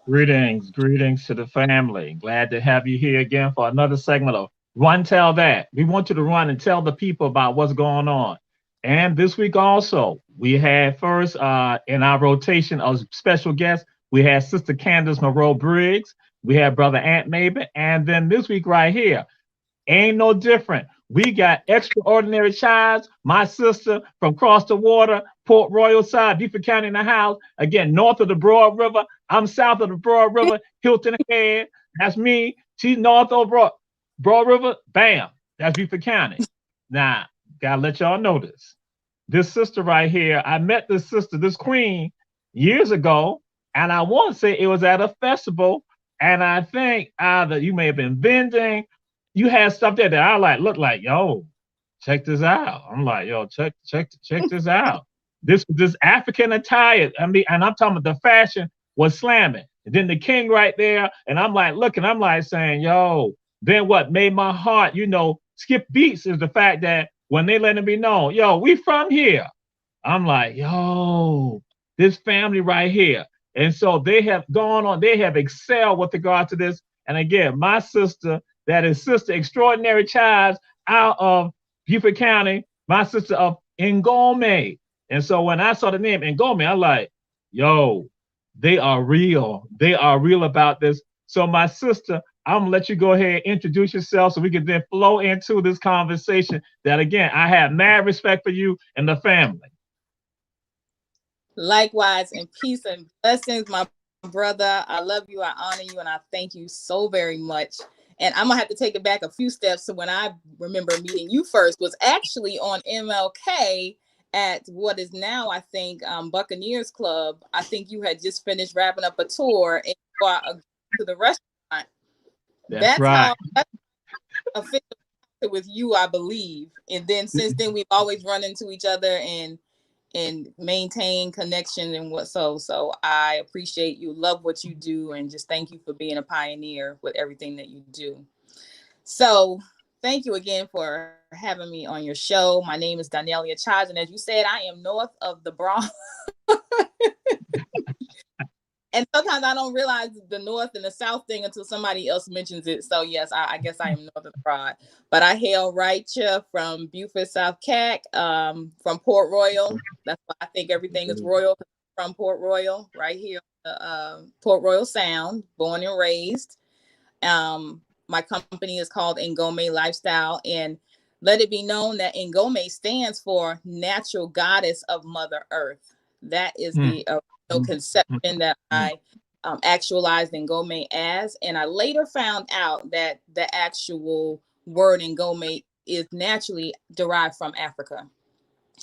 Greetings, greetings to the family. Glad to have you here again for another segment of Run Tell That. We want you to run and tell the people about what's going on. And this week also, we had first in our rotation of special guests, we had Sister Candace Monroe Briggs, we had Brother Aunt Maven, and then this week right here, ain't no different. We got extraordinary chives. My sister from across the water, Port Royal side, Beaufort County in the house. Again, north of the Broad River. I'm south of the Broad River, Hilton Head. That's me. She's north of Broad River. Bam. That's Beaufort County. Now, gotta let y'all know this. This sister right here, I met this sister, this queen, years ago, and I want to say it was at a festival. And I think either you may have been vending, you had stuff there that I like look like, yo, check this out. I'm like, yo, check this out. This African attire. I mean, and I'm talking about the fashion was slamming. And then the king right there, and I'm like looking, I'm like saying, yo, then what made my heart, skip beats is the fact that when they let it be known, yo, we from here. I'm like, yo, this family right here. And so they have gone on, they have excelled with regard to this. And again, my sister, that is Sister Extraordinary Chives out of Beaufort County, my sister of NGOME. And so when I saw the name NGOME, I'm like, yo, they are real. They are real about this. So my sister, I'm gonna let you go ahead and introduce yourself so we can then flow into this conversation that again, I have mad respect for you and the family. Likewise, and peace and blessings, my brother. I love you, I honor you, and I thank you so very much. And I'm gonna have to take it back a few steps to when I remember meeting you first was actually on MLK at what is now, I think, Buccaneers Club. I think you had just finished wrapping up a tour and you are to the restaurant. That's That's right. how that's official with you, I believe. And then since then, we've always run into each other and maintain connection and so I appreciate you, love what you do, and just thank you for being a pioneer with everything that you do. So thank you again for having me on your show. My name is Donellia Chives, and as you said, I am north of the Bronx. And sometimes I don't realize the north and the south thing until somebody else mentions it. So yes, I guess I am north of the broad, but I hail right here from Beaufort, South Cac, from Port Royal. That's why I think everything is royal from Port Royal, right here, Port Royal Sound, born and raised. My company is called NGOME Lifestyle, and let it be known that NGOME stands for Natural Goddess of Mother Earth. That is the conception that I actualized NGOME as, and I later found out that the actual word NGOME is naturally derived from Africa.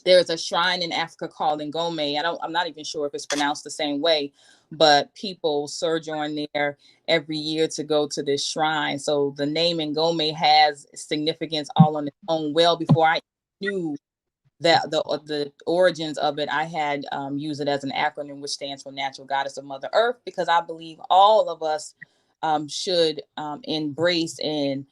There's a shrine in Africa called NGOME. I'm not even sure if it's pronounced the same way, but people sojourn there every year to go to this shrine. So the name NGOME has significance all on its own. Well, before I knew that the origins of it, I had used it as an acronym, which stands for Natural Goddess of Mother Earth, because I believe all of us should embrace and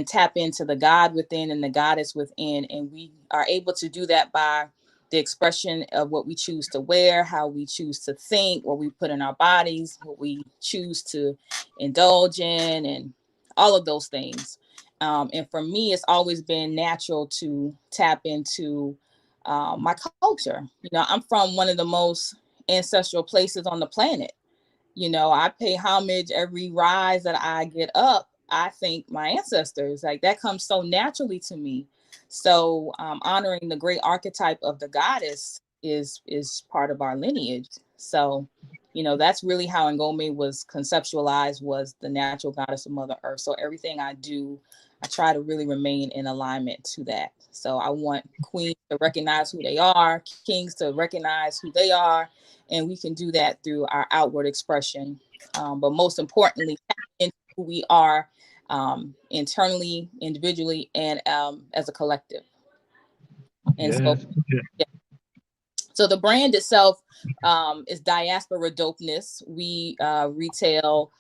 tap into the God within and the goddess within. And we are able to do that by the expression of what we choose to wear, how we choose to think, what we put in our bodies, what we choose to indulge in, and all of those things. And for me, it's always been natural to tap into my culture. You know, I'm from one of the most ancestral places on the planet. You know, I pay homage every rise that I get up. I thank my ancestors. Like that comes so naturally to me. So honoring the great archetype of the goddess is part of our lineage. So, you know, that's really how Ngome was conceptualized, was the natural goddess of Mother Earth. So everything I do, I try to really remain in alignment to that. So I want queens to recognize who they are, kings to recognize who they are, and we can do that through our outward expression. But most importantly, into who we are internally, individually, and as a collective. And so, Yes. yeah. So the brand itself is Diaspora Dopeness. We retail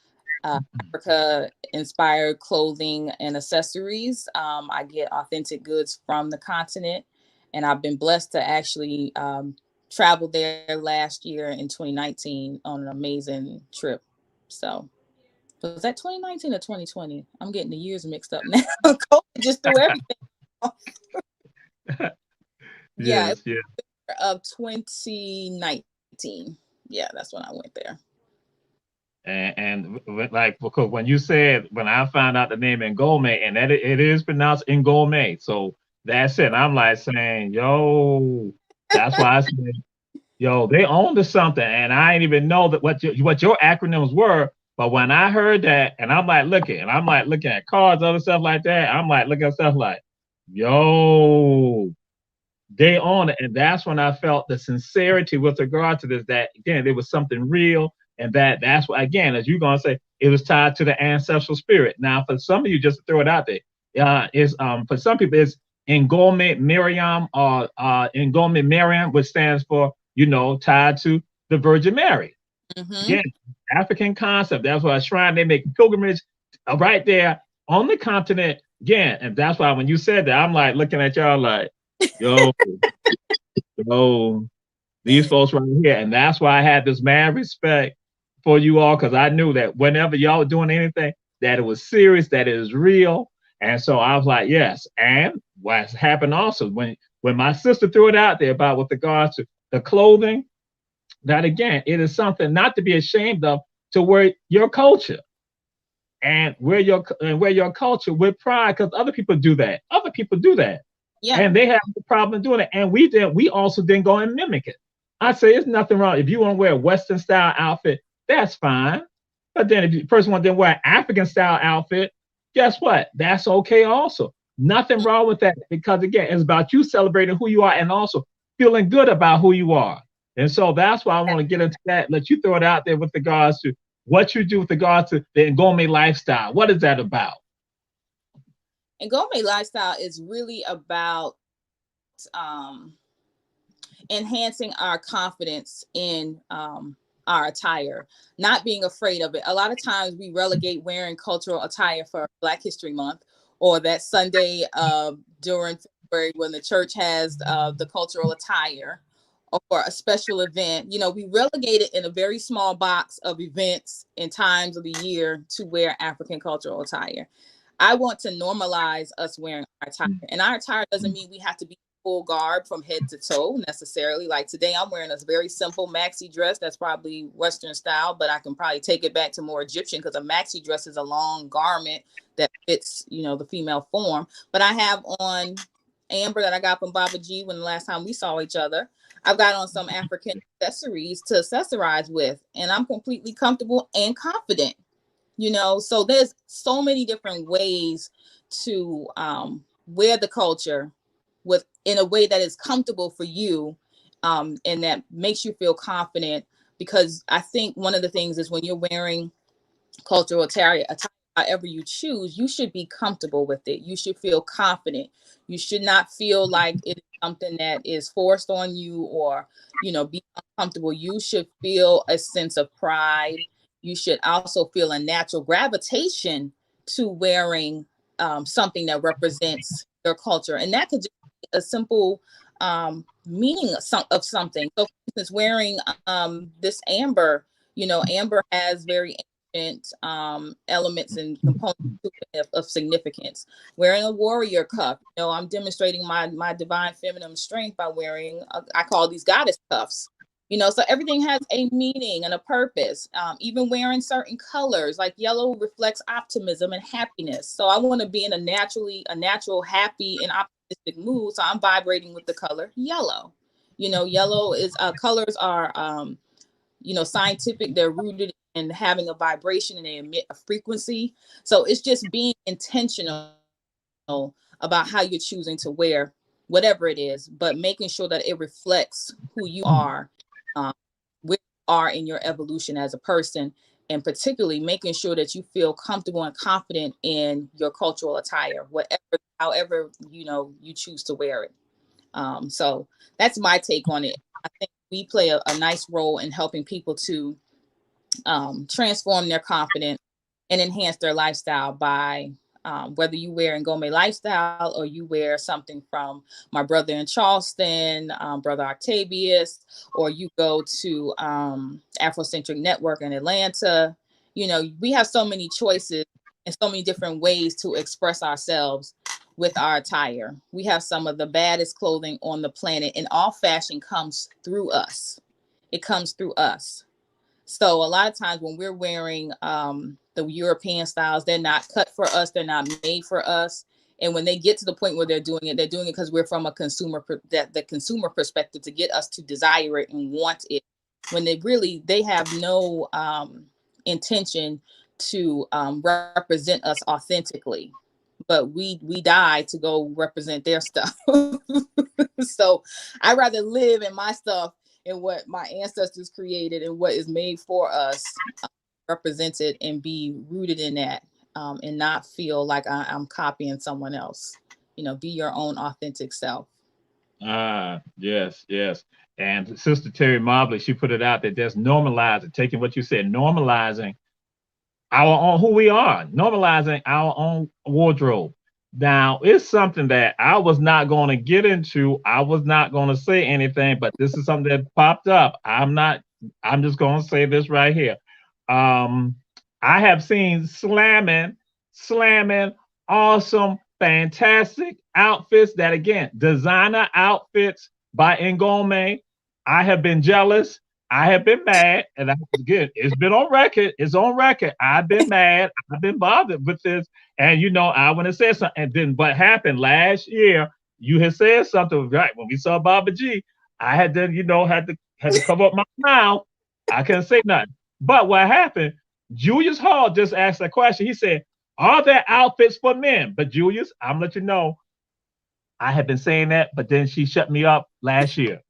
Africa inspired clothing and accessories. I get authentic goods from the continent, and I've been blessed to actually travel there last year in 2019 on an amazing trip. So was that 2019 or 2020? I'm getting the years mixed up now. COVID just threw everything off. Yeah, Yes, yes. of 2019. Yeah, that's when I went there. Like because when you said when I found out the name NGOME and that it is pronounced NGOME, so that's it. I'm like saying, yo, that's why I said, yo, they own to something, and I didn't even know that what your acronyms were. But when I heard that, and I'm like looking at cards, other stuff like that. I'm like looking at stuff like, yo, they own it. And that's when I felt the sincerity with regard to this, that again, there was something real. And that's what, again, as you're going to say, it was tied to the ancestral spirit. Now, for some of you, just to throw it out there, is for some people, it's Ngome Miriam or Ngome Mariam, which stands for, tied to the Virgin Mary. Again, African concept. That's why a shrine, they make pilgrimage right there on the continent. Again, and that's why when you said that, I'm like looking at y'all like, yo, yo, these folks right here. And that's why I had this mad respect for you all, because I knew that whenever y'all were doing anything, that it was serious, that it was real. And so I was like, yes. And what happened also when my sister threw it out there about with regards to the clothing, that again, it is something not to be ashamed of, to wear your culture and wear your culture with pride, because other people do that. Other people do that. Yeah. And they have no problem doing it. And we also didn't go and mimic it. I say it's nothing wrong. If you want to wear a Western style outfit, that's fine. But then if the person wants to wear an African style outfit, guess what? That's okay also. Nothing wrong with that, because again, it's about you celebrating who you are and also feeling good about who you are. And so that's why I want to get into that. Let you throw it out there with regards to what you do with regards to the NGOME lifestyle. What is that about? NGOME lifestyle is really about enhancing our confidence in our attire, not being afraid of it. A lot of times we relegate wearing cultural attire for Black History Month, or that Sunday during February when the church has the cultural attire, or a special event. We relegate it in a very small box of events and times of the year to wear African cultural attire. I want to normalize us wearing our attire. And our attire doesn't mean we have to be full garb from head to toe necessarily. Like today, I'm wearing a very simple maxi dress that's probably Western style, but I can probably take it back to more Egyptian, because a maxi dress is a long garment that fits, the female form. But I have on amber that I got from Baba G when the last time we saw each other. I've got on some African accessories to accessorize with, and I'm completely comfortable and confident. So there's so many different ways to wear the culture in a way that is comfortable for you, and that makes you feel confident. Because I think one of the things is when you're wearing cultural attire, however you choose, you should be comfortable with it. You should feel confident. You should not feel like it is something that is forced on you, or, be uncomfortable. You should feel a sense of pride. You should also feel a natural gravitation to wearing something that represents your culture. And that could just be a simple meaning of something. So for instance, wearing this amber, amber has very elements and components of significance. Wearing a warrior cuff, I'm demonstrating my divine feminine strength by wearing I call these goddess cuffs. So everything has a meaning and a purpose. Even wearing certain colors, like yellow reflects optimism and happiness. So I want to be in a natural, happy and optimistic mood. So I'm vibrating with the color yellow. Yellow is colors are scientific. They're rooted in having a vibration, and they emit a frequency. So it's just being intentional about how you're choosing to wear whatever it is, but making sure that it reflects who you are, where you are in your evolution as a person, and particularly making sure that you feel comfortable and confident in your cultural attire, however you choose to wear it. So that's my take on it. I think we play a nice role in helping people to transform their confidence and enhance their lifestyle by whether you wear NGOME lifestyle or you wear something from my brother in Charleston, brother Octavius, or you go to Afrocentric Network in Atlanta. we have so many choices and so many different ways to express ourselves with our attire. We have some of the baddest clothing on the planet, and all fashion comes through us. It comes through us. So a lot of times when we're wearing the European styles, they're not cut for us. They're not made for us. And when they get to the point where they're doing it because we're from the consumer perspective, to get us to desire it and want it, when they have no intention to represent us authentically. But we die to go represent their stuff. So I'd rather live in my stuff and what my ancestors created and what is made for us, represented, and be rooted in that, and not feel like I'm copying someone else. Be your own authentic self. Yes, yes. And Sister Terry Mobley, she put it out that there's normalizing, taking what you said, normalizing our own who we are, normalizing our own wardrobe. Now, it's something that I was not going to get into. I was not going to say anything, but this is something that popped up. I'm just going to say this right here. I have seen slamming, awesome, fantastic outfits that, again, designer outfits by NGOME. I have been jealous. I have been mad, and again, it's been on record. It's on record. I've been mad. I've been bothered with this. And, I want to say something. And then what happened last year, you had said something, right? When we saw Baba G, I had to, had to cover up my mouth. I couldn't say nothing. But what happened, Julius Hall just asked a question. He said, are there outfits for men? But Julius, I'm gonna let you know, I have been saying that, but then she shut me up last year.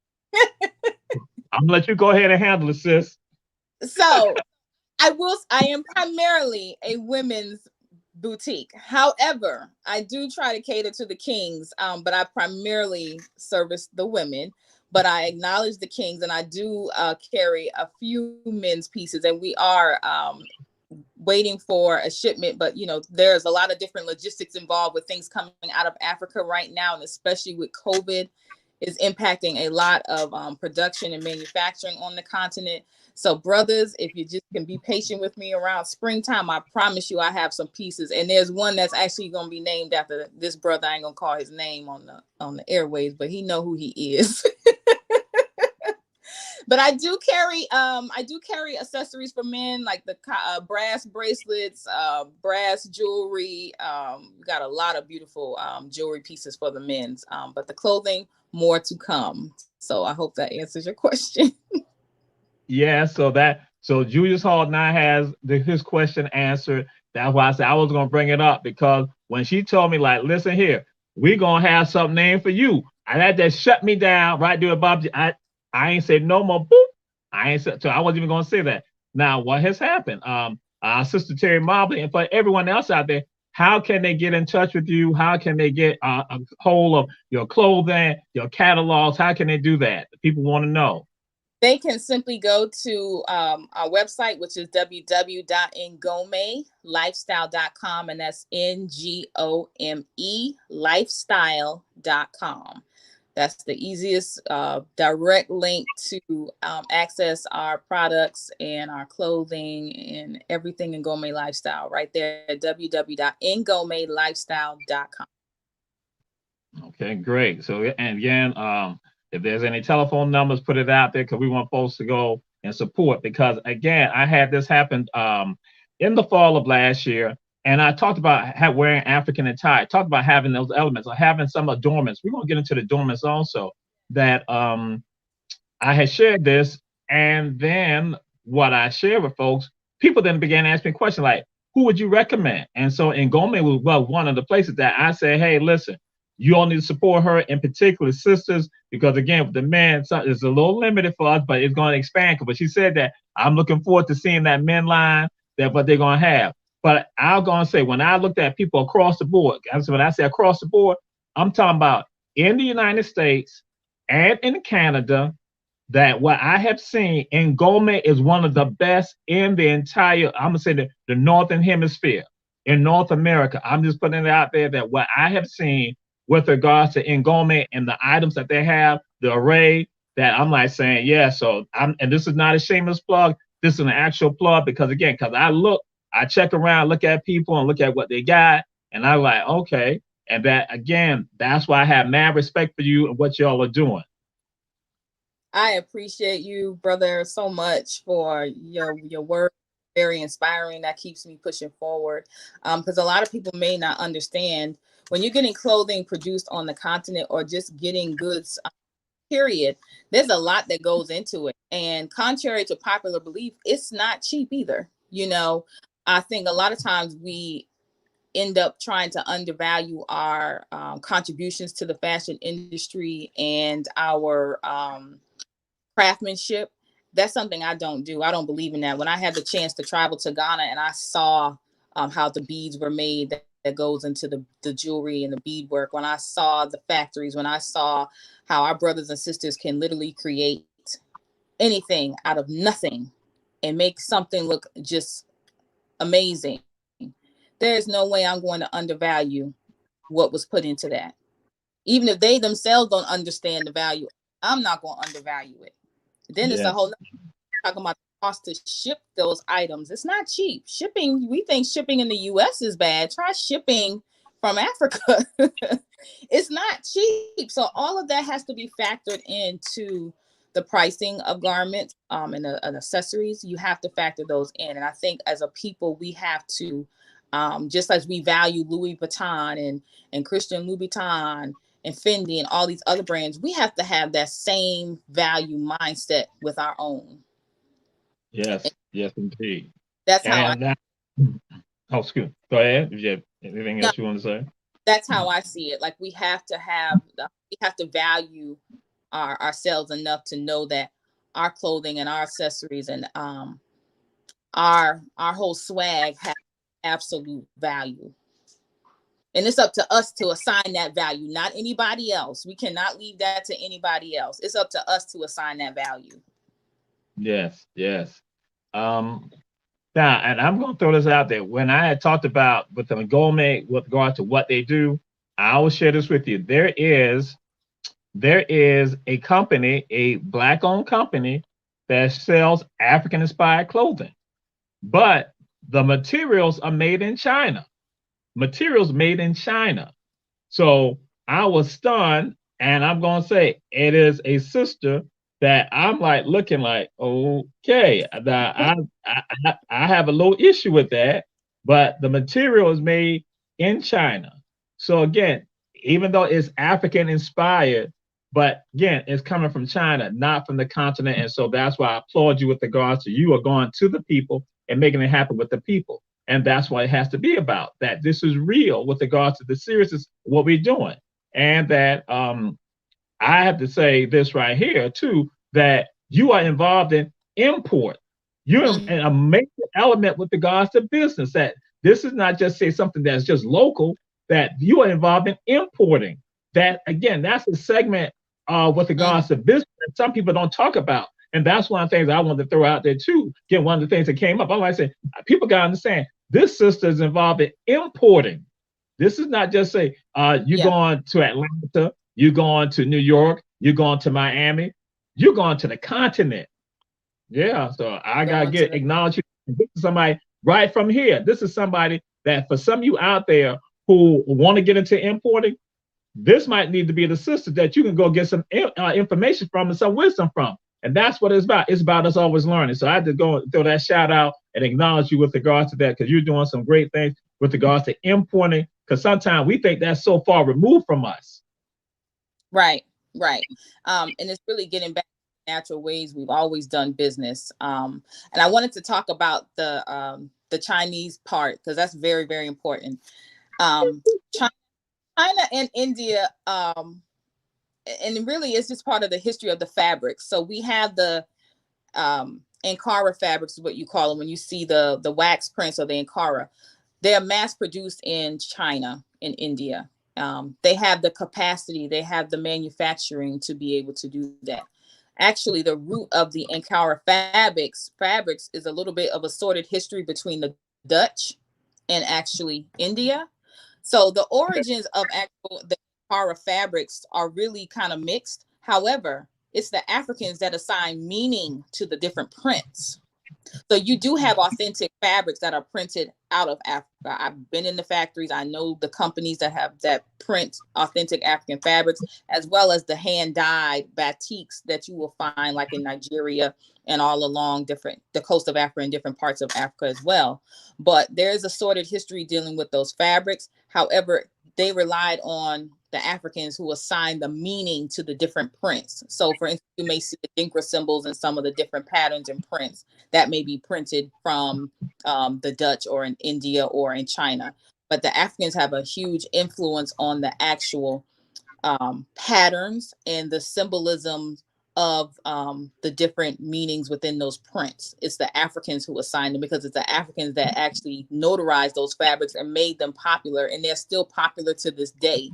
I'm gonna let you go ahead and handle it, sis. So I am primarily a women's boutique. However, I do try to cater to the kings, but I primarily service the women. But I acknowledge the kings, and I do carry a few men's pieces, and we are waiting for a shipment. But there's a lot of different logistics involved with things coming out of Africa right now, and especially with COVID, is impacting a lot of production and manufacturing on the continent. So brothers, if you just can be patient with me around springtime, I promise you I have some pieces. And there's one that's actually going to be named after this brother. I ain't going to call his name on the airways, but he know who he is. But I do carry accessories for men, like the brass bracelets, brass jewelry. We got a lot of beautiful jewelry pieces for the men's, but the clothing, more to come. So I hope that answers your question. Yeah, so Julius Hall now has his question answered. That's why I said I was gonna bring it up, because when she told me, like, listen here, we're gonna have something named for you, I had that shut me down right there, Bob. I ain't said no more. Boop. I ain't said, so I wasn't even gonna say that. Now, what has happened? Sister Terry Mobley, and for everyone else out there, how can they get in touch with you? How can they get a hold of your clothing, your catalogs? How can they do that? People want to know. They can simply go to our website, which is www.ngomelifestyle.com, and that's NGOME lifestyle.com. That's the easiest direct link to access our products and our clothing and everything in NGOME Lifestyle, right there at www.ngomelifestyle.com. Okay, great. So, and again, if there's any telephone numbers, put it out there, because we want folks to go and support. Because again, I had this happen in the fall of last year, and I talked about wearing African attire. Talked about having those elements, or having some adornments. We're gonna get into the adornments also. That I had shared this, and then what I shared with folks, people then began asking me questions like, "Who would you recommend?" And so, NGOME was one of the places that I said, "Hey, listen. You all need to support her, in particular sisters, because again, with the men, it's a little limited for us, but it's going to expand." But she said that I'm looking forward to seeing that men line, that what they're going to have. But I'm going to say, when I looked at people across the board, when I say across the board, I'm talking about in the United States and in Canada, that what I have seen, NGOME is one of the best in the entire, I'm going to say the Northern Hemisphere, in North America. I'm just putting it out there that what I have seen with regards to NGOME and the items that they have, the array, that I'm like saying, yeah, so and this is not a shameless plug. this is an actual plug because again, because I check around, look at people and look at what they got, and I like, okay. And that again, that's why I have mad respect for you and what y'all are doing. I appreciate you, brother, so much for your work. Very inspiring. That keeps me pushing forward. Because a lot of people may not understand when you're getting clothing produced on the continent or just getting goods, period, there's a lot that goes into it. And contrary to popular belief, it's not cheap either. I think a lot of times we end up trying to undervalue our contributions to the fashion industry and our craftsmanship. That's something I don't do. I don't believe in that. When I had the chance to travel to Ghana and I saw how the beads were made, that goes into the jewelry and the beadwork, when I saw the factories, when I saw how our brothers and sisters can literally create anything out of nothing and make something look just amazing, there's no way I'm going to undervalue what was put into that. Even if they themselves don't understand the value, I'm not going to undervalue it. Then it's a Yes. whole talking about the cost to ship those items. It's not cheap. Shipping, we think shipping in the US is bad. Try shipping from Africa. It's not cheap. So all of that has to be factored into the pricing of garments and accessories. You have to factor those in. And I think as a people, we have to, just as we value Louis Vuitton and Christian Louboutin and Fendi and all these other brands, we have to have that same value mindset with our own. Yes. Yes, indeed. That's how I And that. Oh, excuse me. Go ahead. If you have anything no, else you want to say? that's how I see it. Like we have to value ourselves enough to know that our clothing and our accessories and our whole swag have absolute value. And it's up to us to assign that value, not anybody else. We cannot leave that to anybody else. It's up to us to assign that value. Yes. Yes. Um, Now, and I'm going to throw this out there. When I had talked about with the NGOME with regard to what they do, I will share this with you. There is a company, a black-owned company that sells African-inspired clothing, but the materials are made in China. Materials made in China. So I was stunned, and I'm gonna say it is a sister that I'm like looking like, okay, I have a little issue with that, but the material is made in China. So again, even though it's African inspired, but again, it's coming from China, not from the continent. And so that's why I applaud you with regards to you are going to the people and making it happen with the people. And that's what it has to be about, that this is real with regards to the seriousness of what we're doing. And that I have to say this right here too, that you are involved in import. You're Mm-hmm. a major element with regards to business. That this is not just say something that's just local, that you are involved in importing. That again, that's a segment with Mm-hmm. regards to business that some people don't talk about. And that's one of the things I wanted to throw out there too. Again, one of the things that came up, I like to say, people got to understand this sister is involved in importing. This is not just say you Yeah, going to Atlanta, you going to New York, you going to Miami, you're going to the continent. Yeah, so I gotta going to get the acknowledge you. This is somebody right from here. This is somebody that for some of you out there who want to get into importing, this might need to be the sister that you can go get some information from and some wisdom from. And that's what it's about. It's about us always learning. So I had to go and throw that shout out and acknowledge you with regards to that because you're doing some great things with regards to importing. Because sometimes we think that's so far removed from us. right, right. And it's really getting back to natural ways we've always done business. And I wanted to talk about the Chinese part because that's very, very important. Um, China, China and India, and really it's just part of the history of the fabrics. So we have the Ankara fabrics is what you call them when you see the wax prints or the Ankara. They're mass produced in China, in India. They have the capacity, they have the manufacturing to be able to do that. Actually, the root of the Ankara fabrics is a little bit of a sordid history between the Dutch and actually India. So the origins of the Ankara fabrics are really kind of mixed. However, it's the Africans that assign meaning to the different prints. So you do have authentic fabrics that are printed out of Africa. I've been in the factories. I know the companies that print authentic African fabrics, as well as the hand dyed batiks that you will find like in Nigeria and all along the coast of Africa and different parts of Africa as well. But there's a sordid history dealing with those fabrics. However, they relied on the Africans who assigned the meaning to the different prints. So for instance, you may see the Dinkra symbols in some of the different patterns and prints that may be printed from the Dutch or in India or in China. But the Africans have a huge influence on the actual patterns and the symbolism of the different meanings within those prints. It's the Africans who assigned them, because it's the Africans that actually notarized those fabrics and made them popular, and they're still popular to this day.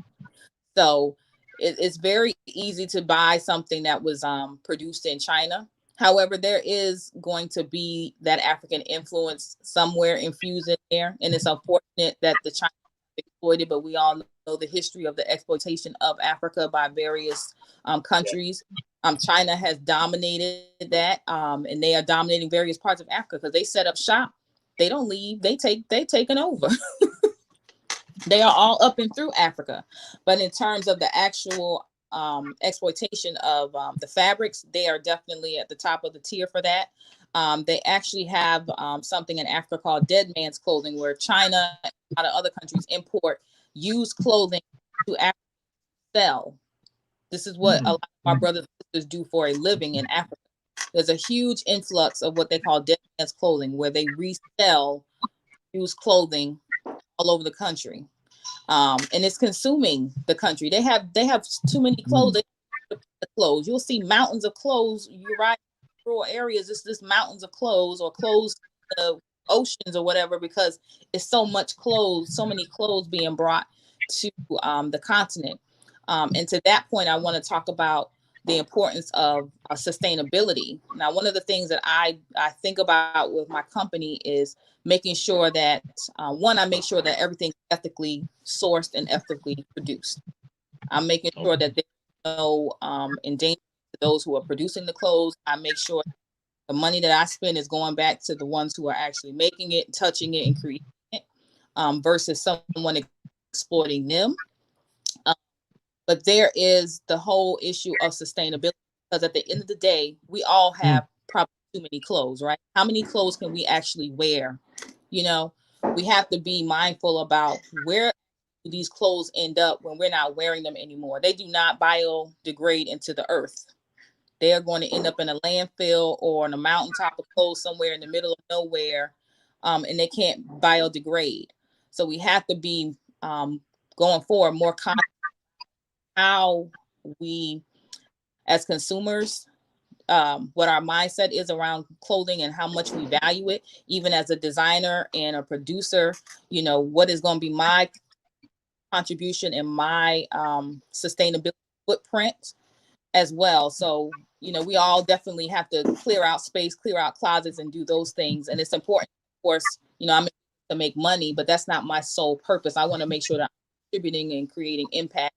So it's very easy to buy something that was produced in China. However, there is going to be that African influence somewhere infused in there. And it's unfortunate that the Chinese exploited, but we all know the history of the exploitation of Africa by various countries. China has dominated that, and they are dominating various parts of Africa because they set up shop. They don't leave. They taken over. They are all up and through Africa. But in terms of the actual exploitation of the fabrics, they are definitely at the top of the tier for that. They actually have something in Africa called dead man's clothing, where China and a lot of other countries import used clothing to Africa sell. This is what a lot of our brothers and sisters do for a living in Africa. There's a huge influx of what they call dead man's clothing, where they resell used clothing all over the country. And it's consuming the country. They have too many clothes. Clothes. You'll see mountains of clothes. You ride rural areas. It's just mountains of clothes, or clothes in the oceans or whatever, because it's so much clothes, so many clothes being brought to the continent. And to that point, I want to talk about the importance of sustainability. Now, one of the things that I think about with my company is making sure that one, I make sure that everything's ethically sourced and ethically produced. I'm making sure that there's no endangerment to those who are producing the clothes. I make sure the money that I spend is going back to the ones who are actually making it, touching it, and creating it, versus someone exploiting them. But there is the whole issue of sustainability, because at the end of the day, we all have probably too many clothes, right? How many clothes can we actually wear? You know, we have to be mindful about where these clothes end up when we're not wearing them anymore. They do not biodegrade into the earth. They are going to end up in a landfill or on a mountaintop of clothes somewhere in the middle of nowhere, and they can't biodegrade. So we have to be going forward more conscious how we, as consumers, what our mindset is around clothing and how much we value it. Even as a designer and a producer, you know, what is going to be my contribution and my sustainability footprint as well. So, you know, we all definitely have to clear out space, clear out closets, and do those things. And it's important, of course, you know, I'm to make money, but that's not my sole purpose. I want to make sure that I'm contributing and creating impact,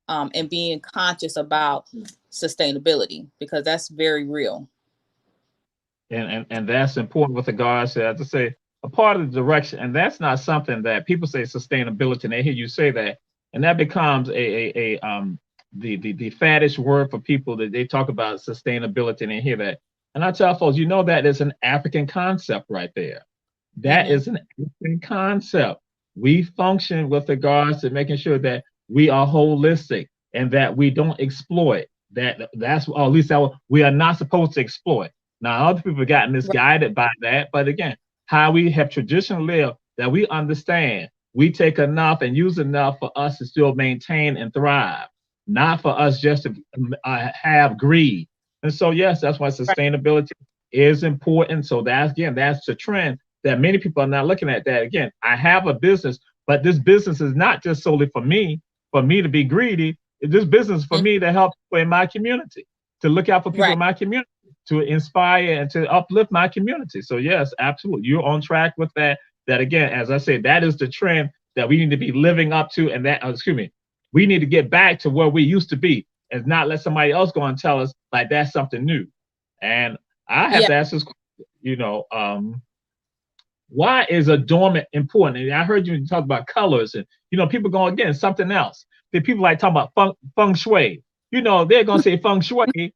and being conscious about sustainability, because that's very real. And that's important with regards to, as I say, a part of the direction. And that's not something that people say sustainability, and they hear you say that, and that becomes the faddish word for people that they talk about sustainability and they hear that. And I tell folks, you know, that is an African concept right there. That is an African concept. We function with regards to making sure that we are holistic and that we don't exploit. That's or at least that we are not supposed to exploit. Now, other people have gotten misguided by that, but again, how we have traditionally lived, that we understand we take enough and use enough for us to still maintain and thrive, not for us just to have greed. And so, yes, that's why sustainability is important. So that's the trend that many people are not looking at. That again, I have a business, but this business is not just solely for me to be greedy. This business is for me to help people in my community, to look out for people in my community, to inspire and to uplift my community. So yes, absolutely, you're on track with that. That again, as I said, that is the trend that we need to be living up to, and that we need to get back to where we used to be, and not let somebody else go and tell us like that's something new. And I have to ask this question. you know, why is adornment important? And I heard you talk about colors, and people go again something else. The people like talking about feng shui. They're gonna say feng shui,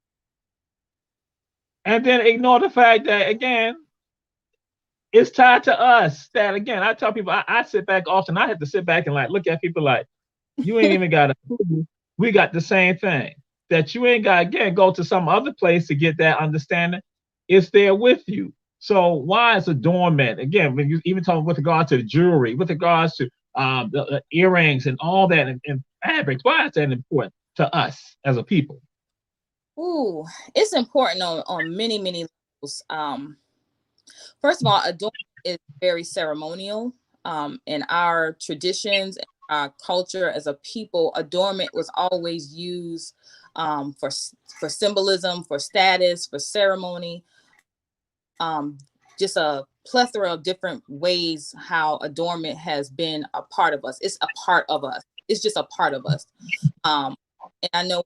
and then ignore the fact that again, it's tied to us. That again, I tell people, I sit back often. I have to sit back and like look at people like, you ain't even got a clue. We got the same thing. That you ain't got again go to some other place to get that understanding. It's there with you. So why is adornment again? When you even talking with regard to the jewelry, with regards to the earrings and all that and fabrics, why is that important to us as a people? Ooh, it's important on many, many levels. First of all, adornment is very ceremonial. In our traditions, our culture as a people, adornment was always used for symbolism, for status, for ceremony. Just a plethora of different ways how adornment has been a part of us. It's a part of us. It's just a part of us. And I know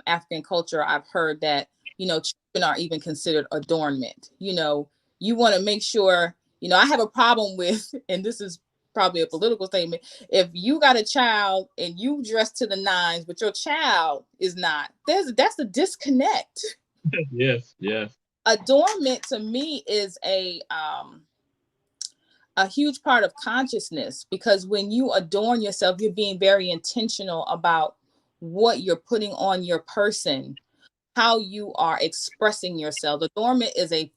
African culture, I've heard that, children are even considered adornment. You want to make sure, I have a problem with, and this is probably a political statement, if you got a child and you dress to the nines, but your child is not, that's a disconnect. Yes, yes. Adornment to me is a huge part of consciousness, because when you adorn yourself, you're being very intentional about what you're putting on your person, how you are expressing yourself. Adornment is a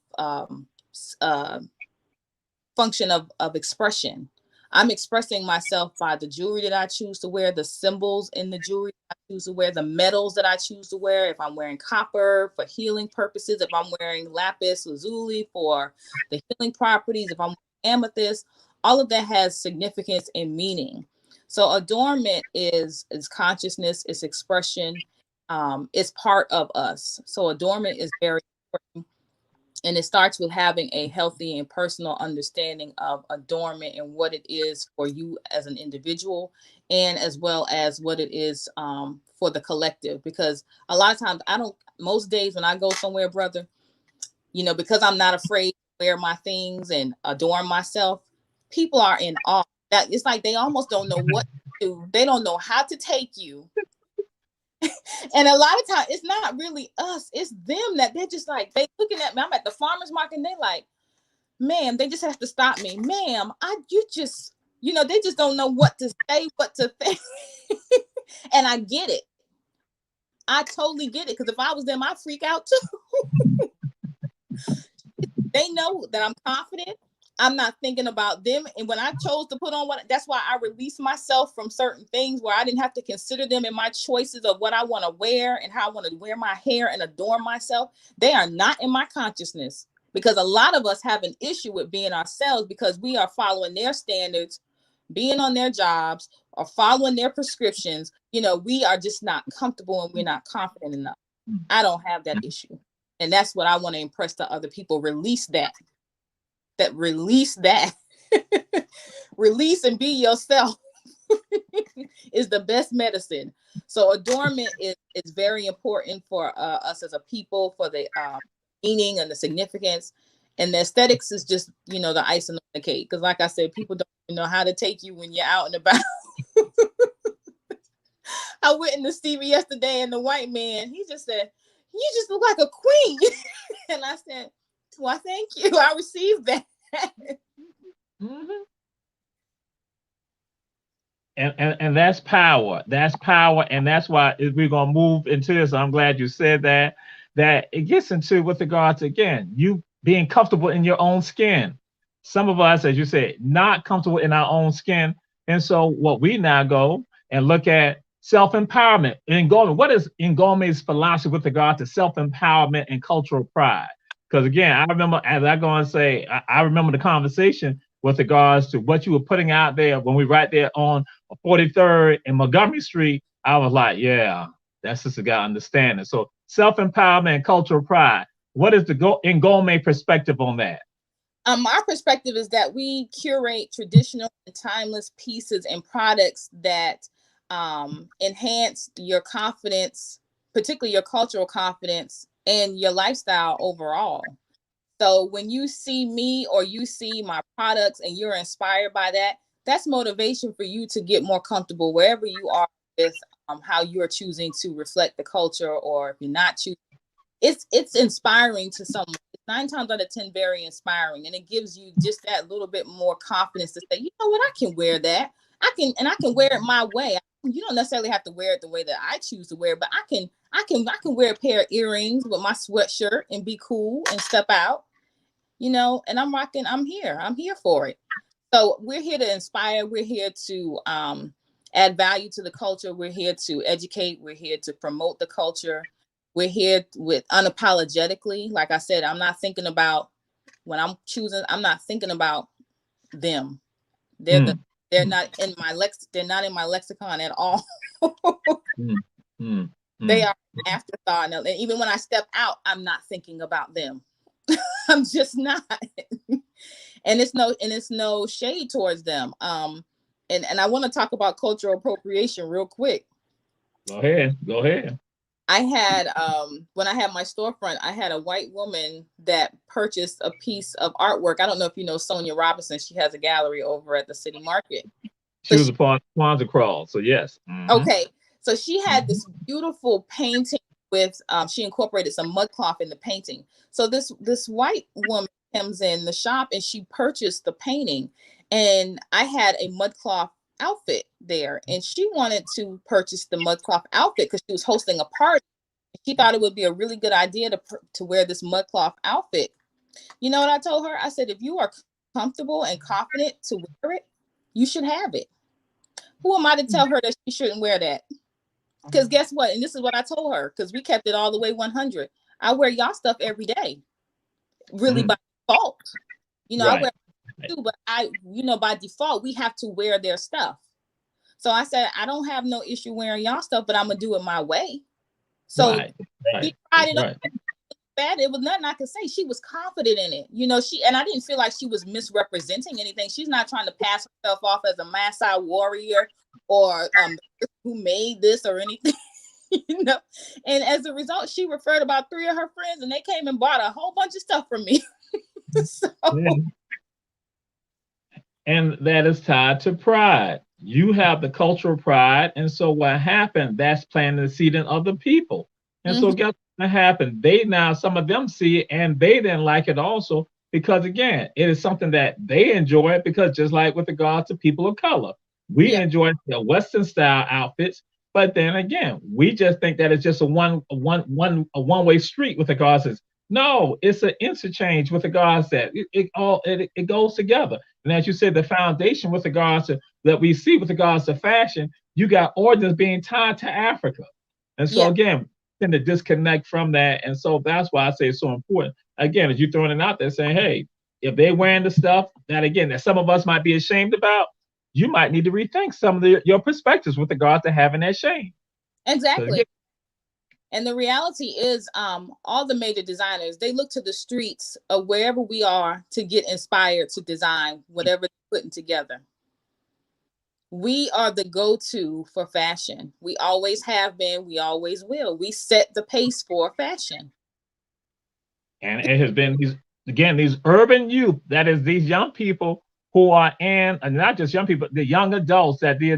function of expression. I'm expressing myself by the jewelry that I choose to wear, the symbols in the jewelry I choose to wear, the metals that I choose to wear. If I'm wearing copper for healing purposes, if I'm wearing lapis lazuli for the healing properties, if I'm wearing amethyst, all of that has significance and meaning. So adornment is consciousness, it's expression, it's part of us. So adornment is very important. And it starts with having a healthy and personal understanding of adornment and what it is for you as an individual, and as well as what it is for the collective. Because a lot of times most days when I go somewhere, brother, because I'm not afraid to wear my things and adorn myself, people are in awe. That it's like they almost don't know what to do. They don't know how to take you. And a lot of times it's not really us, it's them, that they're just like, they looking at me. I'm at the farmer's market and they like, ma'am, they just have to stop me. Ma'am, you just, they just don't know what to say, what to think. And I get it. I totally get it. Because if I was them, I'd freak out too. They know that I'm confident. I'm not thinking about them. And when I chose to put on that's why I released myself from certain things where I didn't have to consider them in my choices of what I want to wear and how I want to wear my hair and adorn myself. They are not in my consciousness, because a lot of us have an issue with being ourselves because we are following their standards, being on their jobs, or following their prescriptions. We are just not comfortable and we're not confident enough. I don't have that issue. And that's what I want to impress to other people. Release that. Release and be yourself is the best medicine. So adornment is very important for us as a people, for the meaning and the significance. And the aesthetics is just, the icing on the cake. Because like I said, people don't even know how to take you when you're out and about. I went in the Stevie yesterday and the white man, he just said, "You just look like a queen." And I said, "Well, thank you. I received that." Mm-hmm. And that's power. That's power, and that's why we're gonna move into this. I'm glad you said that. That it gets into with regards to, again, you being comfortable in your own skin. Some of us, as you said, not comfortable in our own skin, and so what we now go and look at self-empowerment. NGOME, what is NGOME's philosophy with regard to self-empowerment and cultural pride? Because again, I remember, as I go and say, I remember the conversation with regards to what you were putting out there when we right there on 43rd and Montgomery Street. I was like, yeah, that's just a guy understanding. So self-empowerment and cultural pride. What is the NGOME perspective on that? My perspective is that we curate traditional and timeless pieces and products that enhance your confidence, particularly your cultural confidence and your lifestyle overall. So when you see me or you see my products and you're inspired by that, that's motivation for you to get more comfortable wherever you are with how you're choosing to reflect the culture, or if you're not choosing. It's inspiring to someone. It's 9 times out of 10 very inspiring, and it gives you just that little bit more confidence to say, you know what, I can wear that. I can wear it my way. You don't necessarily have to wear it the way that I choose to wear it, but I can wear a pair of earrings with my sweatshirt and be cool and step out, and I'm here for it. So we're here to inspire. We're here to add value to the culture. We're here to educate. We're here to promote the culture. We're here with unapologetically. Like I said, I'm not thinking about when I'm choosing. I'm not thinking about them. They're not in my They're not in my lexicon at all. They are an afterthought. And even when I step out, I'm not thinking about them. I'm just not. And it's no shade towards them. And I want to talk about cultural appropriation real quick. Go ahead. I had when I had my storefront, I had a white woman that purchased a piece of artwork. I don't know if you know Sonia Robinson. She has a gallery over at the City Market. She was upon Kwanzaa Crawl, so yes. Okay, so she had this beautiful painting with she incorporated some mud cloth in the painting. So this white woman comes in the shop and she purchased the painting, and I had a mud cloth outfit there, and she wanted to purchase the mud cloth outfit because she was hosting a party. She thought it would be a really good idea to wear this mud cloth outfit. You know what I told her? I said, if you are comfortable and confident to wear it, you should have it. Who am I to tell her that she shouldn't wear that? Because guess what? And this is what I told her, because we kept it all the way 100. I wear y'all stuff every day, really by default. I wear it too, but by default, we have to wear their stuff. So I said, I don't have no issue wearing y'all stuff, but I'm going to do it my way. So she tried it up. Bad. It was nothing I could say. She was confident in it. And I didn't feel like she was misrepresenting anything. She's not trying to pass herself off as a Maasai warrior or who made this or anything. And as a result, she referred about 3 of her friends, and they came and bought a whole bunch of stuff from me. And that is tied to pride. You have the cultural pride, and so what happened? That's planting the seed in other people. And so guess what happened? Some of them see it, and they didn't like it also, because again, it is something that they enjoy, because just like with regards to people of color, we enjoy the Western style outfits, but then again, we just think that it's just a one-way street with regards to. No, it's an interchange with regards that it goes together. And as you said, the foundation with regards to that we see with regards to fashion, you got origins being tied to Africa. And so again, tend to disconnect from that. And so that's why I say it's so important. Again, as you throwing it out there saying, hey, if they're wearing the stuff that some of us might be ashamed about, you might need to rethink some of your perspectives with regard to having that shame. Exactly. And the reality is, all the major designers, they look to the streets of wherever we are to get inspired to design whatever they're putting together. We are the go-to for fashion. We always have been. We always will. We set the pace for fashion. And it has been these urban youth, that is these young people who are in, and not just young people, the young adults, that they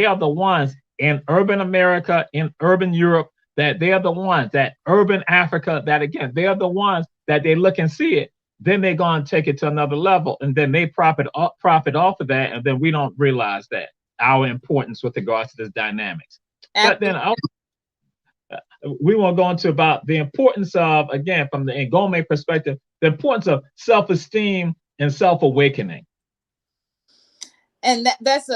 are the ones in urban America, in urban Europe, that they are the ones, that urban Africa, that again, they are the ones that they look and see it. Then they're going to take it to another level, and then they profit off of that, and then we don't realize that our importance with regards to this dynamics. Absolutely. But then we want to go into about the importance of, again, from the NGOME perspective, the importance of self-esteem and self-awakening. And that's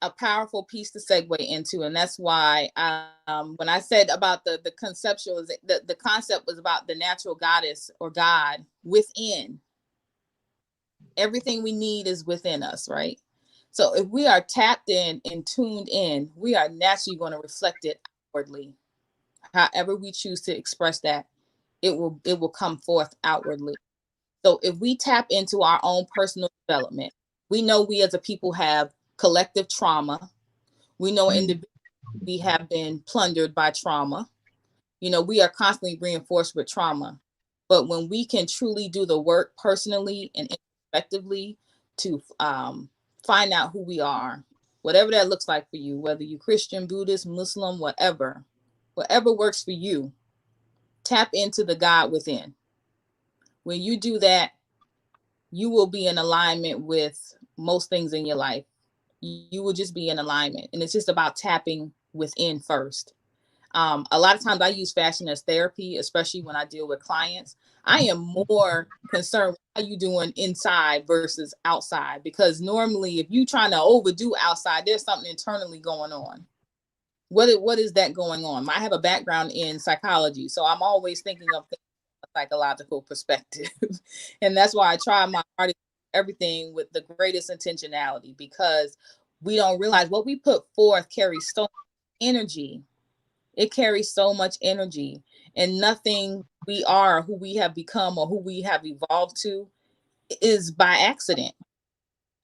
a powerful piece to segue into, and that's why when I said about the conceptual, the concept was about the natural goddess or God within. Everything we need is within us, right? So if we are tapped in and tuned in, we are naturally going to reflect it outwardly. However we choose to express that, it will come forth outwardly. So if we tap into our own personal development, we know we as a people have collective trauma. We know individually we have been plundered by trauma. We are constantly reinforced with trauma. But when we can truly do the work personally and effectively to find out who we are, whatever that looks like for you, whether you're Christian, Buddhist, Muslim, whatever works for you, tap into the God within. When you do that, you will be in alignment with most things in your life. You will just be in alignment. And it's just about tapping within first. A lot of times I use fashion as therapy, especially when I deal with clients. I am more concerned with how you doing inside versus outside, because normally if you trying to overdo outside, there's something internally going on. What is that going on? I have a background in psychology, so I'm always thinking of things from a psychological perspective. And that's why I try my hardest everything with the greatest intentionality, because we don't realize what we put forth carries so much energy. It carries so much energy, and nothing we are, who we have become, or who we have evolved to is by accident.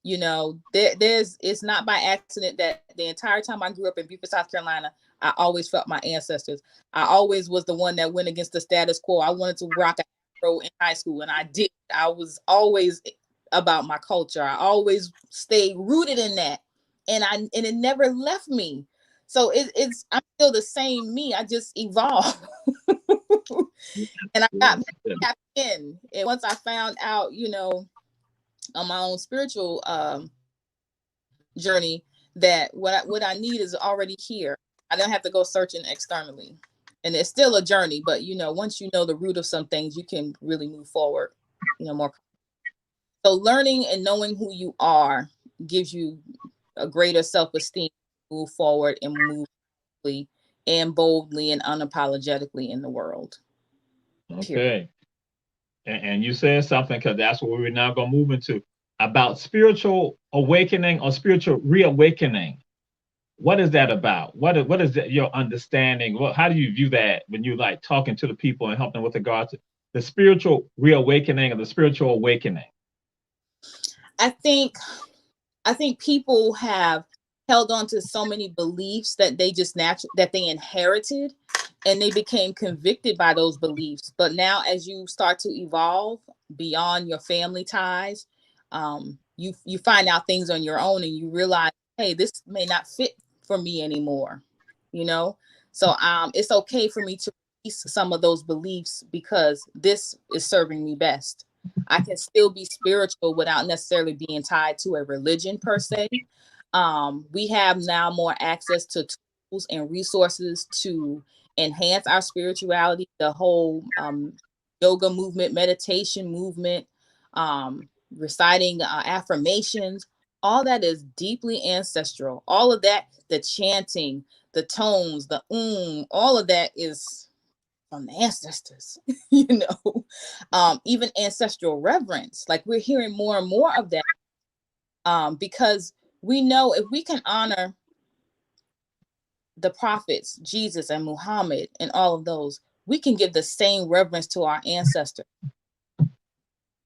You know, there's it's not by accident that the entire time I grew up in Beaufort, South Carolina, I always felt my ancestors. I always was the one that went against the status quo. I wanted to rock a afro in high school, and I did. I was always about my culture. I always stayed rooted in that, and it never left me. So it's I'm still the same me. I just evolved, and I got tapped in. And once I found out, you know, on my own spiritual journey, that what I need is already here. I don't have to go searching externally. And it's still a journey, but you know, once you know the root of some things, you can really move forward, you know, more. So learning and knowing who you are gives you a greater self-esteem, move forward and move and boldly and unapologetically in the world. Okay. And you said something, because that's what we're now going to move into, about spiritual awakening or spiritual reawakening. What is that about? What is that, your understanding? How do you view that when you like talking to the people and helping with regard to the spiritual reawakening or the spiritual awakening? I think people have held on to so many beliefs that they just that they inherited, and they became convicted by those beliefs. But now, as you start to evolve beyond your family ties, you find out things on your own, and you realize, hey, this may not fit for me anymore. You know, so it's okay for me to release some of those beliefs, because this is serving me best. I can still be spiritual without necessarily being tied to a religion per se. We have now more access to tools and resources to enhance our spirituality. The whole yoga movement, meditation movement, reciting affirmations, all that is deeply ancestral. All of that, the chanting, the tones, the all of that is from the ancestors. You know, even ancestral reverence. Like, we're hearing more and more of that, because we know if we can honor the prophets, Jesus and Muhammad and all of those, we can give the same reverence to our ancestors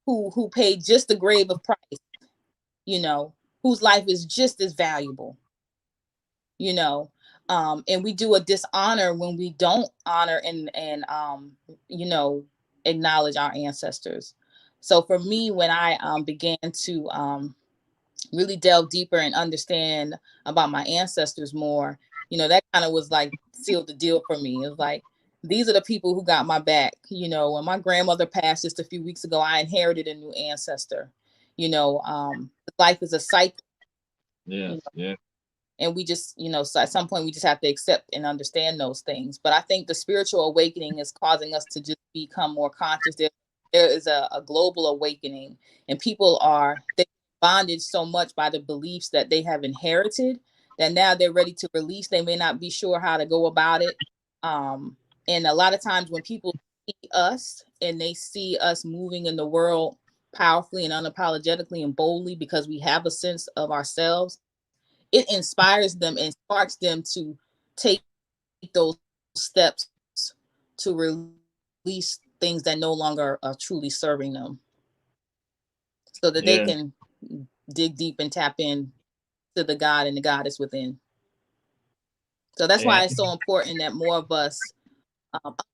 who paid just the grave of price, you know, whose life is just as valuable, you know. And we do a dishonor when we don't honor and you know, acknowledge our ancestors. So for me, when I began to really delve deeper and understand about my ancestors more, you know, that kind of was like sealed the deal for me. It was like, these are the people who got my back. You know, when my grandmother passed just a few weeks ago, I inherited a new ancestor. You know, life is a cycle. Yes, You know, yeah. and we just, you know, so at some point we just have to accept and understand those things. But I think the spiritual awakening is causing us to just become more conscious. There is a global awakening, and people are bonded so much by the beliefs that they have inherited that now they're ready to release. They may not be sure how to go about it. And a lot of times when people see us and they see us moving in the world powerfully and unapologetically and boldly, because we have a sense of ourselves, it inspires them and sparks them to take those steps to release things that no longer are truly serving them, so that they Yes. can dig deep and tap in to the God and the goddess within. So that's why And it's so important that more of us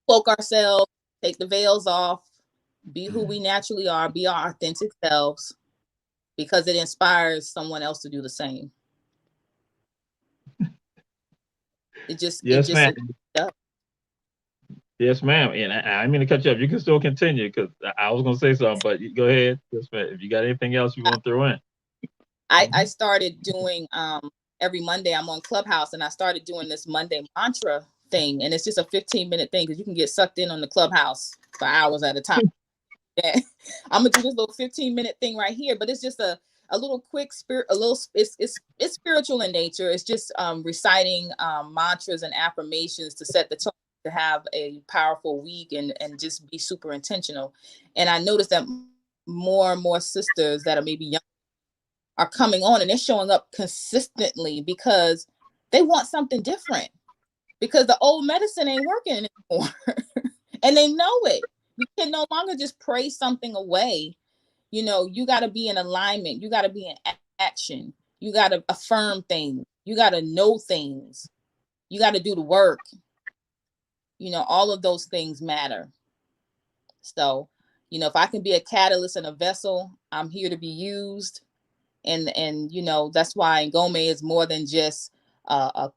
cloak ourselves, take the veils off, Be who we naturally are, be our authentic selves, because it inspires someone else to do the same. It Yes, just ma'am. does. Yes, ma'am. And I didn't mean to cut you up. You can still continue because I was going to say something, but go ahead. Yes, ma'am. If you got anything else you want to throw in. I started doing every Monday I'm on Clubhouse, and I started doing this Monday mantra thing, and it's just a 15-minute thing because you can get sucked in on the Clubhouse for hours at a time. Yeah. I'm gonna do this little 15-minute thing right here, but it's just a little quick spirit, a little it's spiritual in nature. It's just reciting mantras and affirmations to set the tone, to have a powerful week, and just be super intentional. And I noticed that more and more sisters that are maybe young are coming on, and they're showing up consistently because they want something different, because the old medicine ain't working anymore. And they know it. You can no longer just pray something away. You got to be in alignment. You got to be in action. You got to affirm things. You got to know things. You got to do the work. All of those things matter. So, if I can be a catalyst and a vessel, I'm here to be used. And that's why NGOME is more than just a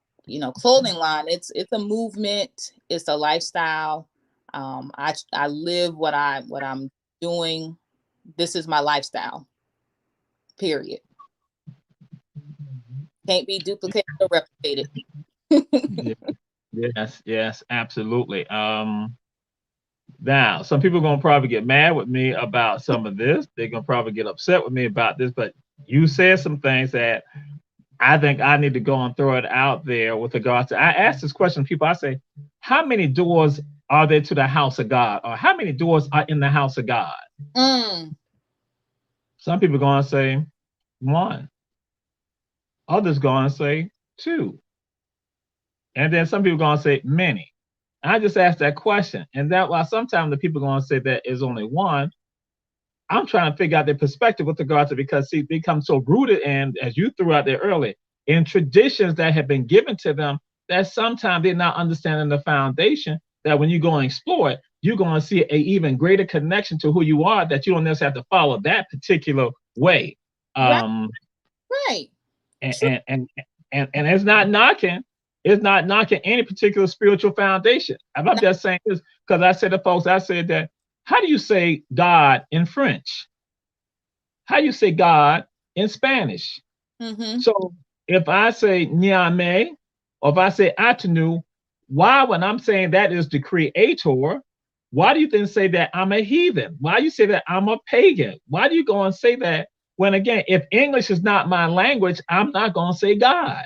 clothing line. It's a movement. It's a lifestyle. I live what I'm doing. This is my lifestyle. Period. Can't be duplicated or replicated. Yes, absolutely. Now, some people are going to probably get mad with me about some of this. They're going to probably get upset with me about this, but you said some things that I think I need to go and throw it out there with regards to. I ask this question to people. I say, how many doors are there to the house of God? Or how many doors are in the house of God? Some people are going to say one. Others going to say two. And then some people are going to say many. I just asked that question. And that while sometimes the people are going to say that is only one, I'm trying to figure out their perspective with regards to, because see, they become so rooted in, as you threw out there earlier, in traditions that have been given to them, that sometimes they're not understanding the foundation, that when you go and explore it, you're going to see an even greater connection to who you are, that you don't necessarily have to follow that particular way. Right. And it's not knocking. It's not knocking any particular spiritual foundation. I'm just saying this because I said to folks, I said that, how do you say God in French? How do you say God in Spanish? So if I say Nyame, or if I say Atanu, why, when I'm saying that is the creator, why do you then say that I'm a heathen? Why do you say that I'm a pagan? Why do you go and say that when, again, if English is not my language, I'm not going to say God?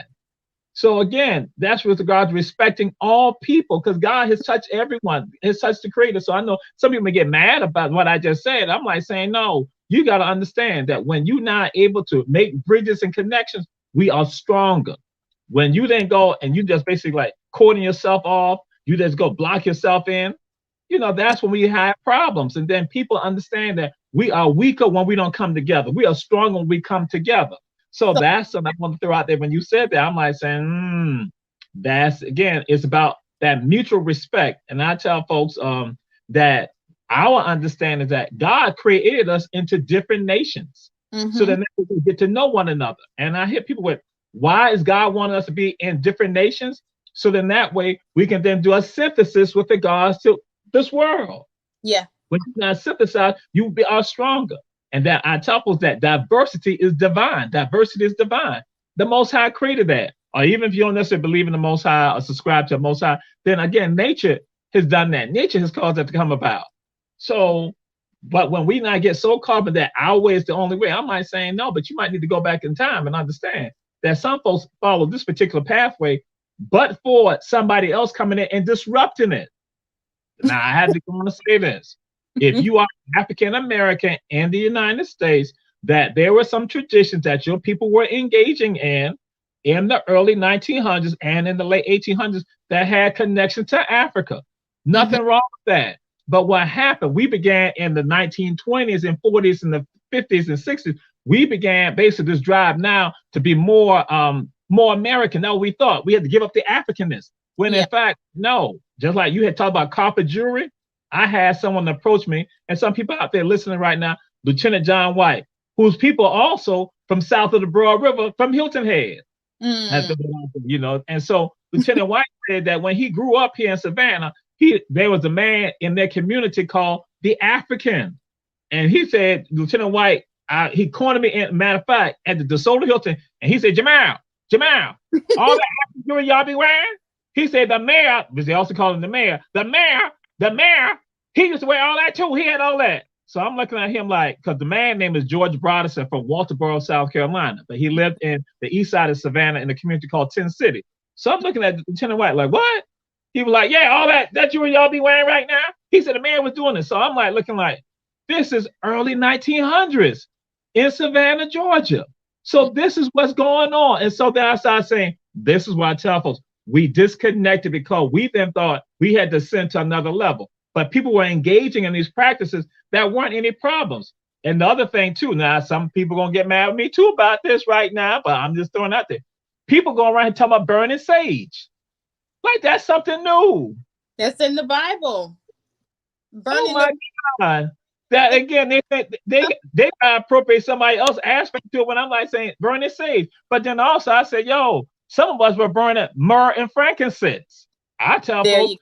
So again, that's with regard to respecting all people, because God has touched everyone, has touched the creator. So I know some people may get mad about what I just said. I'm like saying, no, you got to understand that when you're not able to make bridges and connections, we are stronger. When you then go and you just basically like cording yourself off, you just go block yourself in, that's when we have problems. And then people understand that we are weaker when we don't come together. We are stronger when we come together. So that's something I want to throw out there. When you said that, I'm like saying, that's, again, it's about that mutual respect. And I tell folks that our understanding is that God created us into different nations, so that we can get to know one another. And I hear people with, why is God wanting us to be in different nations? So then that way we can then do a synthesis with regards to this world. Yeah. When you not synthesize, you are stronger. And that I tell folks that diversity is divine. Diversity is divine. The Most High created that. Or even if you don't necessarily believe in the Most High or subscribe to the Most High, then again, nature has done that. Nature has caused that to come about. So, but when we not get so caught up that our way is the only way, I might say no, but you might need to go back in time and understand that some folks follow this particular pathway, but for somebody else coming in and disrupting it. Now, I had to go on to say this. If you are African American in the United States, that there were some traditions that your people were engaging in the early 1900s and in the late 1800s that had connection to Africa. Nothing wrong with that. But what happened, we began in the 1920s and 40s and the 50s and 60s. We began basically this drive now to be more American. Now we thought we had to give up the Africanness. When in fact, no, just like you had talked about copper jewelry, I had someone approach me, and some people out there listening right now, Lieutenant John White, whose people also from south of the Broad River, from Hilton Head. Mm. And so Lieutenant White said that when he grew up here in Savannah, there was a man in their community called the African. And he said, Lieutenant White, he cornered me, matter of fact, at the DeSoto Hilton, and he said, Jamal, all that African jewelry y'all be wearing? He said, the mayor, because they also call him the mayor, he used to wear all that too. He had all that. So I'm looking at him like, because the man name is George Broderson from Walterboro, South Carolina, but he lived in the east side of Savannah in a community called Tin City. So I'm looking at Lieutenant White like, what? He was like, yeah, all that jewelry y'all be wearing right now? He said the man was doing it. So I'm like looking like, this is early 1900s in Savannah, Georgia. So this is what's going on. And so then I started saying, this is what I tell folks. We disconnected because we then thought we had to ascend to another level. But people were engaging in these practices that weren't any problems. And the other thing too, now some people gonna get mad at me too about this right now, but I'm just throwing out there. People going around and talking about burning sage. Like that's something new. That's in the Bible. Burning. Oh my God. That again, they appropriate somebody else's aspect to it when I'm like saying burning sage. But then also I said, yo, some of us were burning myrrh and frankincense. I tell folks,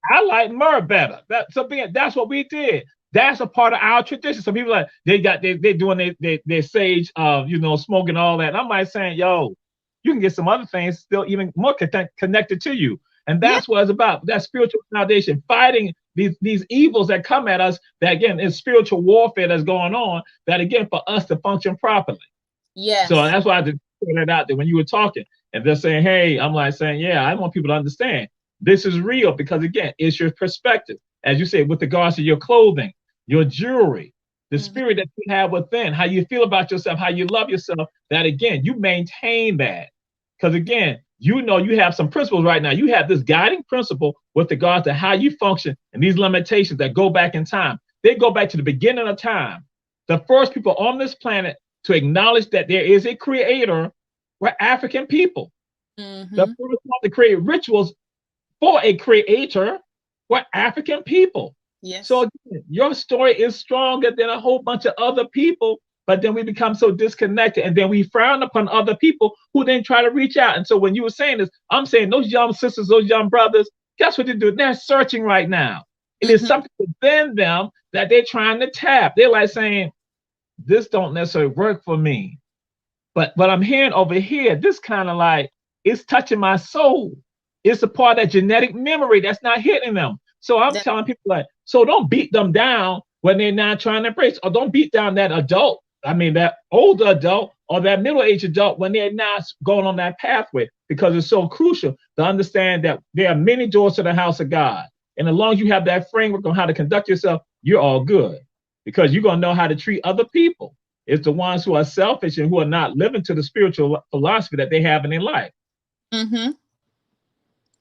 I like myrrh better. That's what we did. That's a part of our tradition. Some people like they're doing their sage smoking all that. And I'm like saying, yo, you can get some other things still even more connected to you. And that's what it's about. That spiritual foundation, fighting these evils that come at us, that again is spiritual warfare that's going on, that again for us to function properly. Yes. So that's why I did put that out there when you were talking. And they're saying, hey, I'm like saying, yeah, I want people to understand this is real because again, it's your perspective. As you said, with regards to your clothing, your jewelry, the spirit that you have within, how you feel about yourself, how you love yourself, that again, you maintain that. Because again, you know you have some principles right now. You have this guiding principle with regards to how you function and these limitations that go back in time. They go back to the beginning of time. The first people on this planet to acknowledge that there is a creator were African people. The first one to create rituals for a creator were African people. Yes. So again, your story is stronger than a whole bunch of other people, but then we become so disconnected and then we frown upon other people who then try to reach out. And so when you were saying this, I'm saying those young sisters, those young brothers, guess what they do? They're searching right now. It is something within them that they're trying to tap. They're like saying, this don't necessarily work for me. But what I'm hearing over here, this kind of like, it's touching my soul. It's a part of that genetic memory that's not hitting them. So I'm telling people like, so don't beat them down when they're not trying to embrace, or don't beat down that adult. I mean, that older adult or that middle-aged adult when they're not going on that pathway, because it's so crucial to understand that there are many doors to the house of God. And as long as you have that framework on how to conduct yourself, you're all good, because you're going to know how to treat other people. It's the ones who are selfish and who are not living to the spiritual philosophy that they have in their life.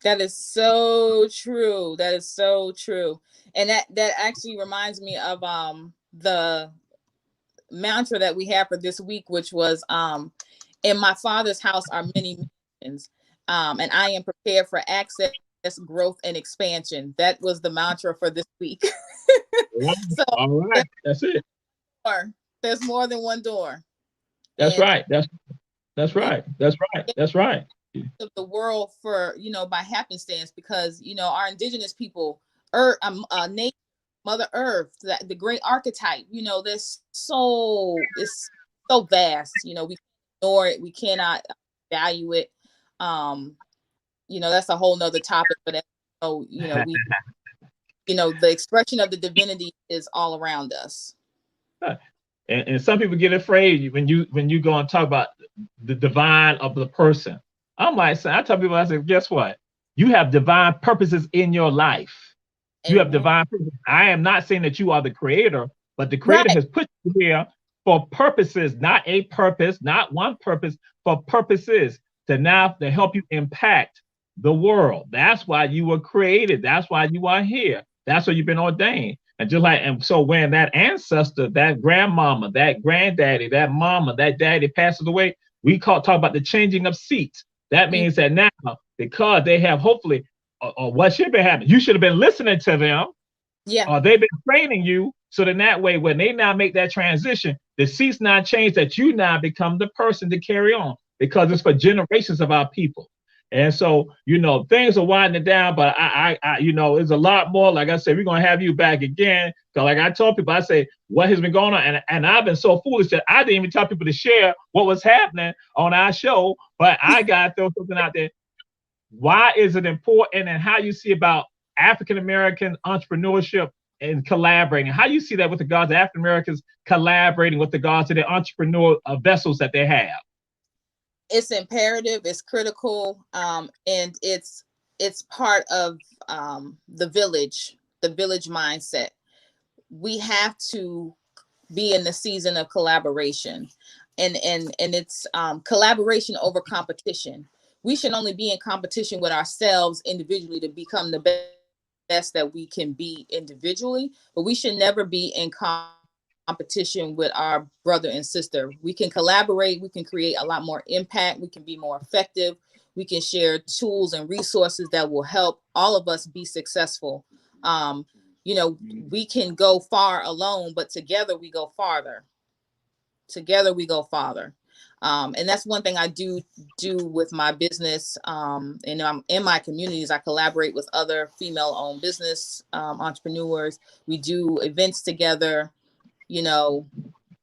That is so true. That is so true. And that actually reminds me of the mantra that we have for this week, which was in my Father's house are many mansions, and I am prepared for access, growth, and expansion. That was the mantra for this week. So, all right, that's it. There's more than one door. That's right. That's right. That's right. That's right. Of the world for by happenstance, because our indigenous people, nature, Mother Earth, the great archetype, it's so vast. We can't ignore it. We cannot value it. That's a whole nother topic. But the expression of the divinity is all around us. And some people get afraid when you go and talk about the divine of the person. I'm like, I tell people, I say, guess what? You have divine purposes in your life. You have divine purposes. I am not saying that you are the creator, but the creator has put you here for purposes, not a purpose, not one purpose, for purposes to help you impact the world. That's why you were created. That's why you are here. That's why you've been ordained. And so when that ancestor, that grandmama, that granddaddy, that mama, that daddy passes away, we talk about the changing of seats. That means that now, because they have hopefully, or what should be happening, you should have been listening to them. Yeah. or they've been training you so that way when they now make that transition, the seats now change that you now become the person to carry on because it's for generations of our people. And so, things are winding down, but it's a lot more. Like I said, we're gonna have you back again. Cause like I told people, I say what has been going on, and I've been so foolish that I didn't even tell people to share what was happening on our show. But I gotta throw something out there. Why is it important, and how you see about African American entrepreneurship and collaborating? How you see that with regards to African Americans collaborating with regards to the entrepreneur vessels that they have? It's imperative, it's critical, and it's part of the village mindset. We have to be in the season of collaboration, and it's collaboration over competition. We should only be in competition with ourselves individually to become the best that we can be individually, but we should never be in competition with our brother and sister. We can collaborate, we can create a lot more impact, we can be more effective, we can share tools and resources that will help all of us be successful. We can go far alone, but together we go farther. And that's one thing I do with my business. And I'm in my communities, I collaborate with other female-owned business entrepreneurs. We do events together, and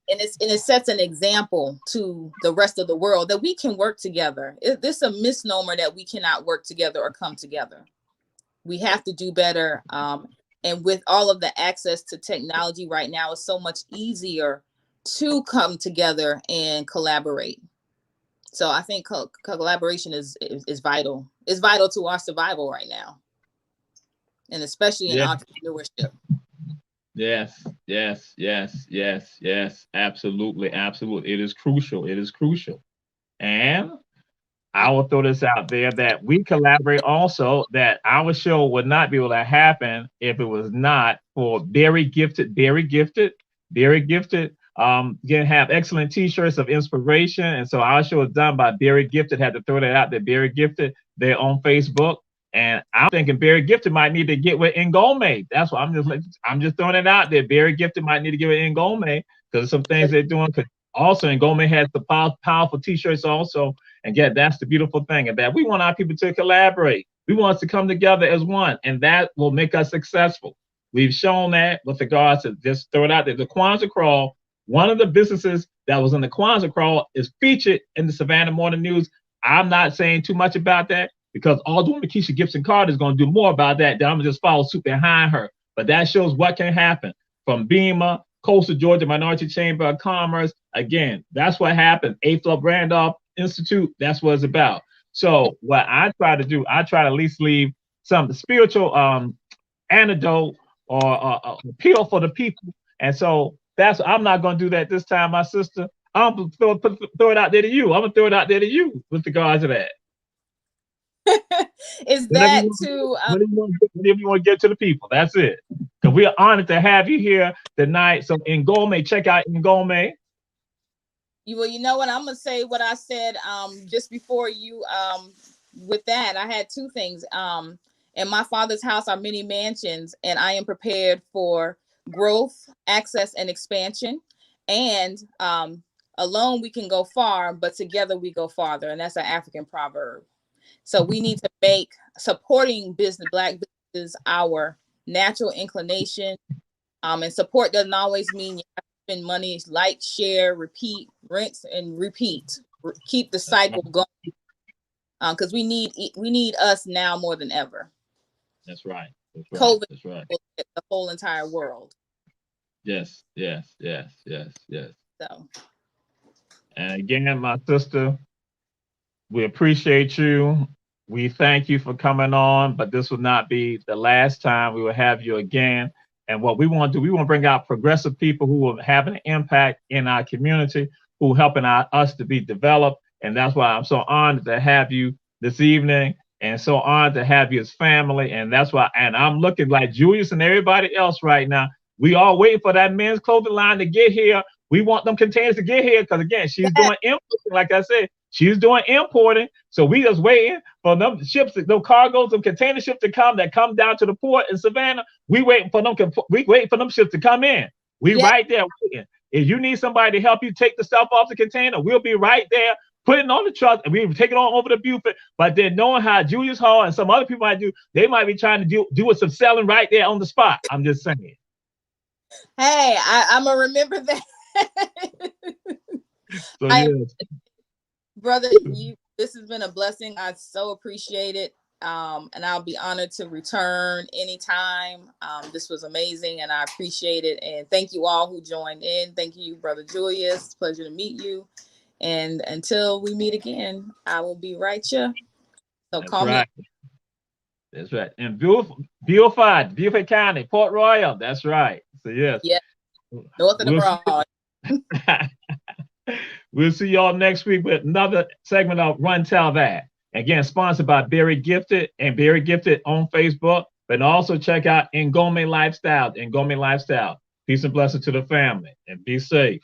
it sets an example to the rest of the world that we can work together. This is a misnomer that we cannot work together or come together. We have to do better. And with all of the access to technology right now, it's so much easier to come together and collaborate. So I think collaboration is vital. It's vital to our survival right now, and especially in entrepreneurship. Yes. Absolutely. It is crucial. And I will throw this out there that we collaborate also, that our show would not be able to happen if it was not for very gifted. Again, have excellent t-shirts of inspiration. And so our show is done by Very Gifted. Had to throw that out there. Very Gifted. They're on Facebook. And I'm thinking Very Gifted might need to get with NGOME. That's what I'm just throwing it out there. Very Gifted might need to get with NGOME because some things they're doing. Also, NGOME has the powerful t-shirts also. And yeah, that's the beautiful thing of that. We want our people to collaborate. We want us to come together as one, and that will make us successful. We've shown that with regards to, just throw it out there, the Kwanzaa Crawl. One of the businesses that was in the Kwanzaa Crawl is featured in the Savannah Morning News. I'm not saying too much about that because although Keisha Gibson Carter is going to do more about that, then I'm going to just follow suit behind her. But that shows what can happen from BEMA, Coastal Georgia Minority Chamber of Commerce. Again, that's what happened. A. Philip Randolph Institute, that's what it's about. So what I try to do, I try to at least leave some spiritual antidote or appeal for the people. And so I'm not going to do that this time, my sister. I'm going to throw it out there to you. I'm going to throw it out there to you with regards to that. Is that to whatever you want to get to the people? That's it. Because we are honored to have you here tonight. So NGOME, check out NGOME. Well, you know what? I'm gonna say what I said just before you. With that, I had two things. In my Father's house are many mansions, and I am prepared for growth, access, and expansion. And alone we can go far, but together we go farther. And that's an African proverb. So we need to make supporting Black businesses our natural inclination. And support doesn't always mean you have to spend money. Like, share, repeat, rinse, and repeat. Keep the cycle going. Because we need us now more than ever. That's right. COVID that's right. will hit the whole entire world. Yes. So. And again, my sister, we appreciate you. We thank you for coming on, but this will not be the last time we will have you again. And what we want to do, we want to bring out progressive people who will have an impact in our community, who are helping us to be developed. And that's why I'm so honored to have you this evening, and so honored to have you as family. And that's why, and I'm looking like Julius and everybody else right now. We all waiting for that men's clothing line to get here. We want them containers to get here because, again, she's doing influencing, like I said. She's doing importing. So we just waiting for them ships, those cargoes, them container ships that come down to the port in Savannah. We waiting for them ships to come in. We right there waiting. If you need somebody to help you take the stuff off the container, we'll be right there, putting on the truck, and we take it on over to Buford. But then knowing how Julius Hall and some other people might do, they might be trying to do some selling right there on the spot. I'm just saying. Hey, I'm gonna remember that. So, brother, this has been a blessing. I so appreciate it. And I'll be honored to return anytime. This was amazing, and I appreciate it. And thank you all who joined in. Thank you, Brother Julius. Pleasure to meet you. And until we meet again, I will be right here. So that's call right. me. That's right. And Beaufort County, Port Royal. That's right. So yes. Yeah. North of the Broad. We'll see y'all next week with another segment of Run Tell That. Again, sponsored by Berry Gifted and Berry Gifted on Facebook. But also check out NGOME Lifestyle. NGOME Lifestyle. Peace and blessings to the family. And be safe.